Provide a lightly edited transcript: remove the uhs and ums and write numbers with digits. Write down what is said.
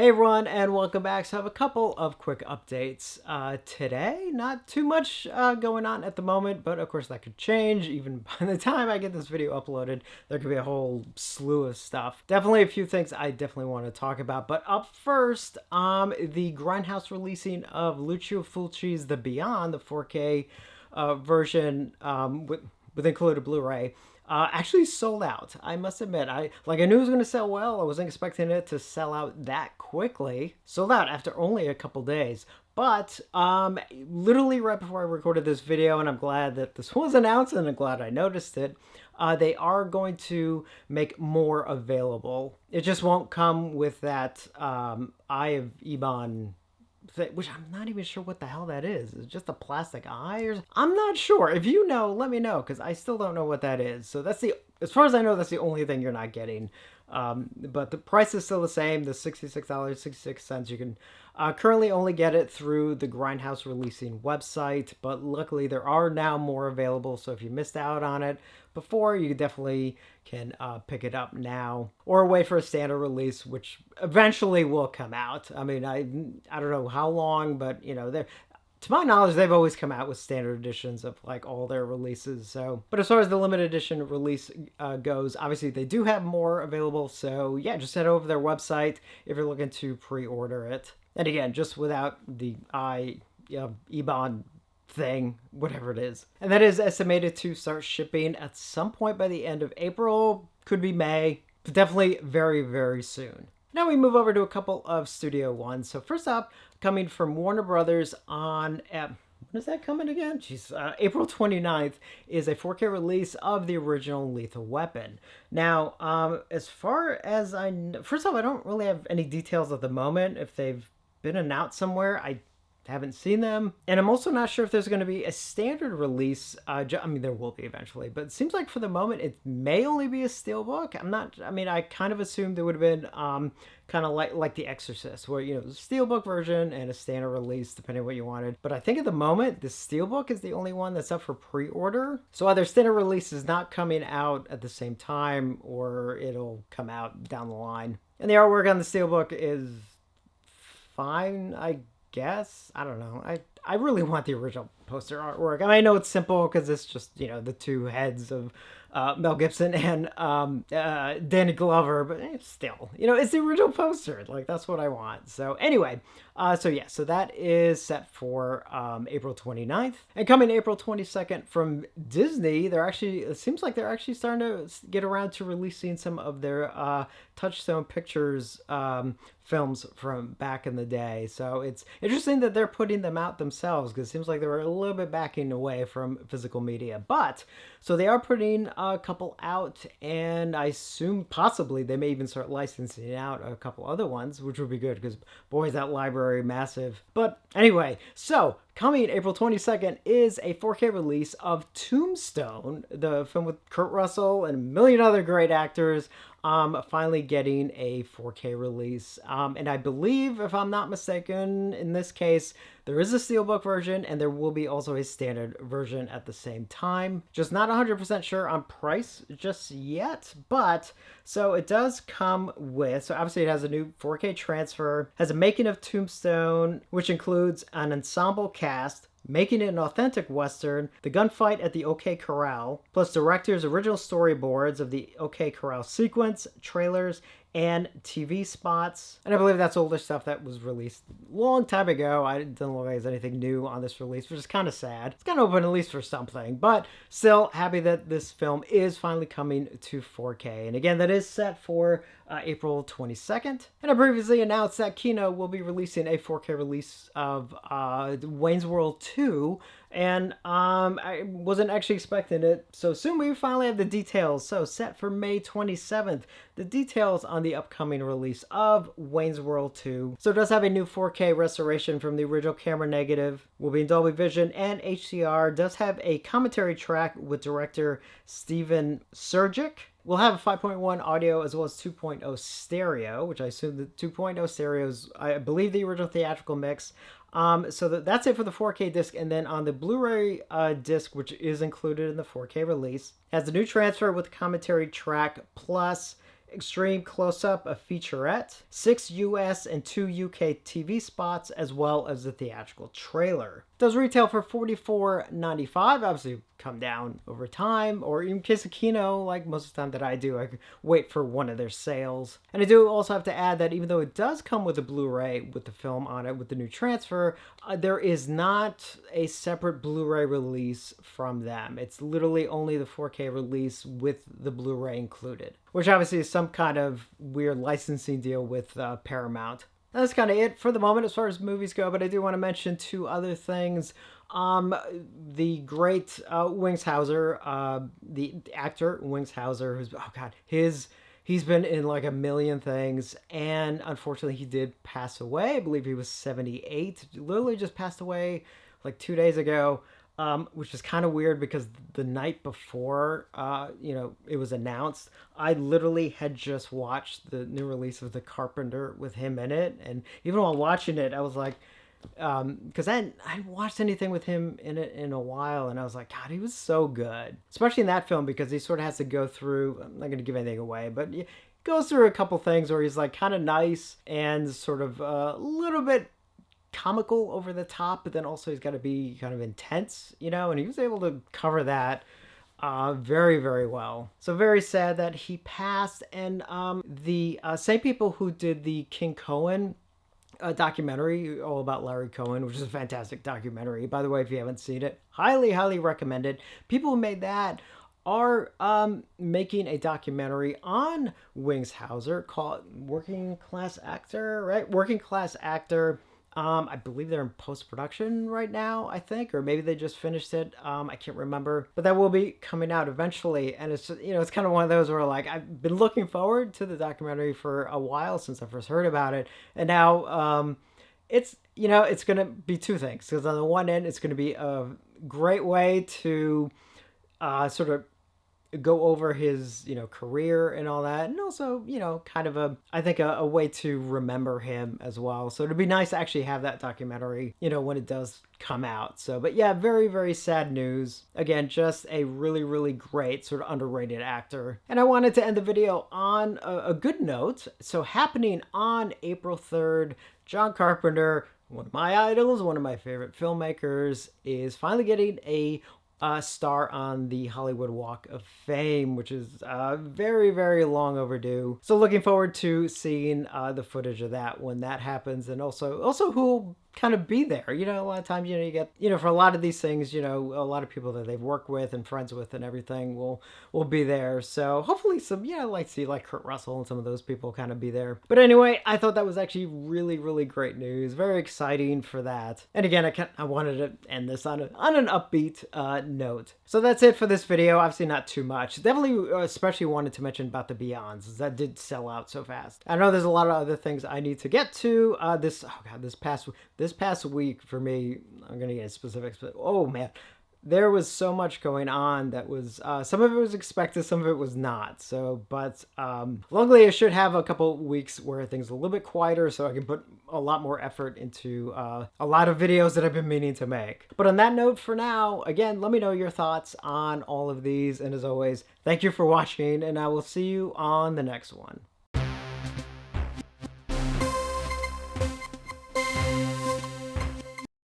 Hey everyone, and welcome back. So I have a couple of quick updates today. Not too much going on at the moment, but of course that could change. Even by the time I get this video uploaded, there could be a whole slew of stuff. Definitely a few things I definitely want to talk about. But up first, the Grindhouse releasing of Lucio Fulci's The Beyond, the 4K version with included Blu-ray. Actually sold out. I must admit, I knew it was going to sell well. I wasn't expecting it to sell out that quickly. Sold out after only a couple days. But literally right before I recorded this video, and I'm glad that this was announced, and I'm glad I noticed it. They are going to make more available. It just won't come with that Eye of Ebon, which I'm not even sure what the hell that is. It's just a plastic eye, or I'm not sure. If you know, let me know, because I still don't know what that is. So that's as far as I know, that's the only thing you're not getting. But the price is still the same, the $66.66. You can currently only get it through the Grindhouse releasing website, but luckily there are now more available. So if you missed out on it before, you definitely can pick it up now, or wait for a standard release, which eventually will come out. I mean, I don't know how long, but you know, to my knowledge, they've always come out with standard editions of like all their releases. So, but as far as the limited edition release goes, obviously they do have more available. So yeah, just head over to their website if you're looking to pre-order it. And again, just without the Ebon thing, whatever it is. And that is estimated to start shipping at some point by the end of April. Could be May, but definitely very, very soon. Now we move over to a couple of studio ones. So first up, coming from Warner Brothers on, when is that coming again? Jeez, April 29th is a 4K release of the original Lethal Weapon. Now, as far as I know, first off, I don't really have any details at the moment. If they've been announced somewhere, I haven't seen them, and I'm also not sure if there's going to be a standard release. I mean, there will be eventually, but it seems like for the moment it may only be a steelbook. I kind of assumed it would have been kind of like The Exorcist, where you know, the steelbook version and a standard release depending on what you wanted. But I think at the moment the steelbook is the only one that's up for pre-order. So either standard release is not coming out at the same time, or it'll come out down the line. And the artwork on the steelbook is fine, I guess. I don't know. I really want the original poster artwork. I know it's simple because it's just, you know, the two heads of Mel Gibson and Danny Glover, but still, you know, it's the original poster. Like, that's what I want. So anyway, so that is set for April 29th. And coming April 22nd from Disney, it seems like they're actually starting to get around to releasing some of their Touchstone Pictures films from back in the day. So it's interesting that they're putting them out themselves, because it seems like they were a little bit backing away from physical media. But so they are putting a couple out, and I assume possibly they may even start licensing out a couple other ones, which would be good, because boy, is that library massive. But anyway, so coming April 22nd is a 4K release of Tombstone, the film with Kurt Russell and a million other great actors, finally getting a 4K release. And I believe, if I'm not mistaken, in this case, there is a steelbook version, and there will be also a standard version at the same time. Just not 100% sure on price just yet, but so it does come with, so obviously it has a new 4K transfer, has a making of Tombstone, which includes an ensemble cast, making it an authentic Western, the gunfight at the OK Corral, plus director's original storyboards of the OK Corral sequence, trailers, and TV spots. And I believe that's older stuff that was released a long time ago. I didn't look like there's anything new on this release, which is kind of sad. It's kind of open at least for something, but still happy that this film is finally coming to 4K. And again, that is set for April 22nd. And I previously announced that Kino will be releasing a 4K release of Wayne's World 2, and I wasn't actually expecting it. So soon we finally have the details. So set for May 27th, the details on the upcoming release of Wayne's World 2. So it does have a new 4K restoration from the original camera negative, will be in Dolby Vision and HDR, does have a commentary track with director Steven Surgic. We'll have a 5.1 audio as well as 2.0 stereo, which I assume the 2.0 stereo is, I believe, the original theatrical mix. So that's it for the 4K disc. And then on the Blu-ray disc, which is included in the 4K release, has the new transfer with commentary track plus extreme close-up, a featurette, 6 US and 2 UK TV spots, as well as the theatrical trailer. It does retail for $44.95, obviously come down over time, or in case of Kino, like most of the time that I do, I wait for one of their sales. And I do also have to add that even though it does come with a Blu-ray with the film on it, with the new transfer, there is not a separate Blu-ray release from them. It's literally only the 4K release with the Blu-ray included, which obviously is some kind of weird licensing deal with Paramount. That's kind of it for the moment as far as movies go, but I do want to mention two other things. The great Wings Hauser, the actor Wings Hauser, who's, oh god, he's been in like a million things, and unfortunately he did pass away. I believe he was 78, literally just passed away like 2 days ago. Which is kind of weird because the night before, it was announced, I literally had just watched the new release of The Carpenter with him in it. And even while watching it, I was like, because I hadn't watched anything with him in it in a while. And I was like, God, he was so good. Especially in that film because he sort of has to go through, I'm not going to give anything away, but he goes through a couple things where he's like kind of nice and sort of a little bit comical over the top, but then also he's got to be kind of intense, and he was able to cover that very, very well. So very sad that he passed. And the same people who did the King Cohen documentary all about Larry Cohen, which is a fantastic documentary, by the way, if you haven't seen it, highly, highly recommend it. People who made that are making a documentary on Wings Hauser called Working Class Actor, right? Working Class Actor. I believe they're in post-production right now, I think, or maybe they just finished it. I can't remember, but that will be coming out eventually. And it's just, it's kind of one of those where like I've been looking forward to the documentary for a while since I first heard about it, and now it's it's going to be two things. Because on the one end, it's going to be a great way to sort of go over his career and all that, and also kind of I think a way to remember him as well. So it'd be nice to actually have that documentary when it does come out. So but yeah, very, very sad news. Again, just a really, really great sort of underrated actor. And I wanted to end the video on a good note. So happening on April 3rd, John Carpenter, one of my idols, one of my favorite filmmakers, is finally getting a star on the Hollywood Walk of Fame, which is very, very long overdue. So looking forward to seeing the footage of that when that happens, and also who'll kind of be there. A lot of times, you get, for a lot of these things, a lot of people that they've worked with and friends with and everything will be there. So hopefully some, like see like Kurt Russell and some of those people kind of be there. But anyway, I thought that was actually really, really great news. Very exciting for that. And again, I wanted to end this on an upbeat note. So that's it for this video. Obviously not too much. Definitely, especially wanted to mention about the Beyonds. That did sell out so fast. I know there's a lot of other things I need to get to. This past week for me, I'm gonna get specifics, but oh man, there was so much going on that was some of it was expected, some of it was not. So, but luckily I should have a couple weeks where things are a little bit quieter, so I can put a lot more effort into a lot of videos that I've been meaning to make. But on that note, for now, again, let me know your thoughts on all of these, and as always, thank you for watching, and I will see you on the next one.